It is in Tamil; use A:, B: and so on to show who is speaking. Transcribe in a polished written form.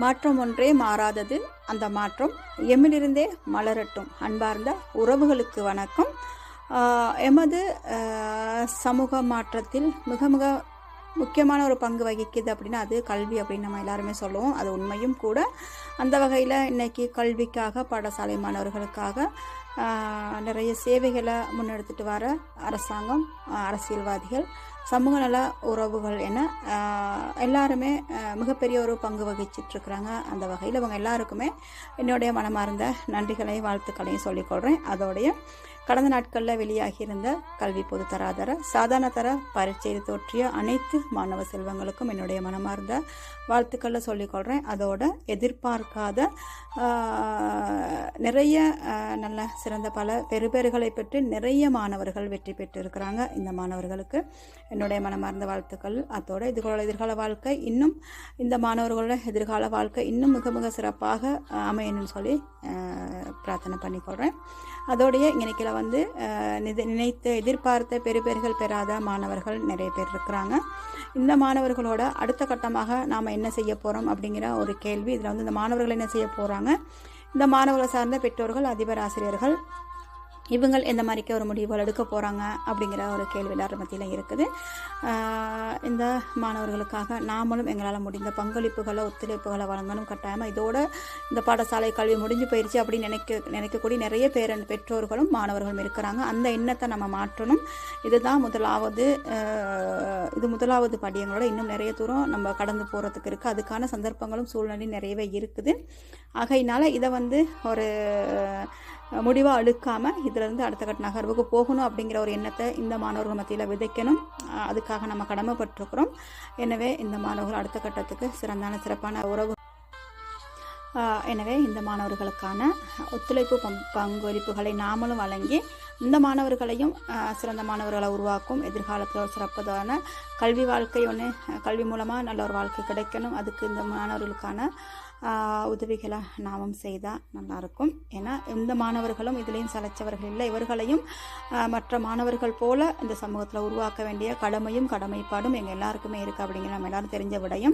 A: மாற்றம் ஒன்றே மாறாதது, அந்த மாற்றம் எம்மிலிருந்தே மலரட்டும். அன்பார்ந்த உறவுகளுக்கு வணக்கம். எமது சமூக மாற்றத்தில் மிக மிக முக்கியமான ஒரு பங்கு வகிக்குது அப்படின்னா அது கல்வி அப்படின்னு நம்ம எல்லாருமே சொல்லுவோம். அது உண்மையும் கூட. அந்த வகையில் இன்றைக்கி கல்விக்காக பாடசாலை மாணவர்களுக்காக நிறைய சேவைகளை முன்னெடுத்துட்டு வர அரசாங்கம், அரசியல்வாதிகள், சமூக நல உறவுகள் என எல்லாருமே மிகப்பெரிய ஒரு பங்கு வகிச்சிட்ருக்குறாங்க. அந்த வகையில் இவங்க எல்லாருக்குமே என்னுடைய மனமார்ந்த நன்றிகளை வாழ்த்துக்களையும் சொல்லிக்கொள்கிறேன். அதோடைய கடந்த நாட்களில் வெளியாகியிருந்த கல்வி பொதுத்தராதர சாதாரண தர பரீட்சையில் தோற்றிய அனைத்து மாணவ செல்வங்களுக்கும் என்னுடைய மனமார்ந்த வாழ்த்துக்களை சொல்லிக்கொள்கிறேன். அதோட எதிர்பார்க்காத நிறைய நல்ல சிறந்த பல பெறுபேறுகளை பெற்று நிறைய மாணவர்கள் வெற்றி பெற்று இருக்கிறாங்க. இந்த மாணவர்களுக்கு என்னுடைய மனமார்ந்த வாழ்த்துக்கள். அதோட எதிர்கால வாழ்க்கை இன்னும் இந்த மாணவர்களோட எதிர்கால வாழ்க்கை இன்னும் மிக மிக சிறப்பாக அமையணும்னு சொல்லி பிரார்த்தனை பண்ணிக்கொள்கிறேன். அதோடைய இன்னைக்கில் நினைத்த எதிர்பார்த்த பெறுபேறுகள் பெறாத மாணவர்கள் நிறைய பேர் இருக்கிறாங்க. இந்த மாணவர்களோட அடுத்த கட்டமாக நாம் என்ன செய்ய போகிறோம் அப்படிங்கிற ஒரு கேள்வி இதில் இந்த மாணவர்கள் என்ன செய்ய போகிறாங்க, இந்த மாணவர்களை சார்ந்த பெற்றோர்கள், அதிபர், ஆசிரியர்கள் இவங்க எந்த மாதிரிக்க ஒரு முடிவுகள் எடுக்க போகிறாங்க அப்படிங்கிற ஒரு கேள்வி எல்லாரும் மத்தியில் இருக்குது. இந்த மாணவர்களுக்காக நாமளும் எங்களால் முடிந்த பங்களிப்புகளை, ஒத்துழைப்புகளை வழங்கணும் கட்டாயமாக. இதோட இந்த பாடசாலை கல்வி முடிஞ்சு போயிடுச்சு அப்படின்னு நினைக்கக்கூடிய நிறைய பெற்றோர்களும் மாணவர்களும் இருக்கிறாங்க. அந்த எண்ணத்தை நம்ம மாற்றணும். இதுதான் முதலாவது படி. எங்களோட இன்னும் நிறைய தூரம் நம்ம கடந்து போகிறதுக்கு இருக்குது. அதுக்கான சந்தர்ப்பங்களும் சூழ்நிலையும் நிறையவே இருக்குது. ஆகையினால இதை ஒரு முடிவாக அழுக்காமல் இதிலிருந்து அடுத்த கட்ட நகர்வுக்கு போகணும் அப்படிங்கிற ஒரு எண்ணத்தை இந்த மாணவர்கள் மத்தியில் விதைக்கணும். அதுக்காக நம்ம கடமைப்பட்டிருக்கிறோம். எனவே இந்த மாணவர்கள் அடுத்த கட்டத்துக்கு சிறப்பான உறவு. எனவே இந்த மாணவர்களுக்கான ஒத்துழைப்பு பங்களிப்புகளை நாமளும் வழங்கி இந்த மாணவர்களையும் சிறந்த மாணவர்களை உருவாக்கும். எதிர்காலத்தில் ஒரு சிறப்பான கல்வி வாழ்க்கை கல்வி மூலமாக நல்ல ஒரு வாழ்க்கை கிடைக்கணும். அதுக்கு இந்த மாணவர்களுக்கான உதவிகளை நாமும் செய்தால் நல்லாயிருக்கும். ஏன்னா இந்த மாணவர்களும் இதுலேயும் சளைச்சவர்கள் இல்லை. இவர்களையும் மற்ற மாணவர்கள் போல இந்த சமூகத்தில் உருவாக்க வேண்டிய கடமையும் கடமைப்பாடும் எங்கள் எல்லாருக்குமே இருக்குது அப்படிங்கிற நம்ம எல்லாரும் தெரிஞ்ச விடையும்.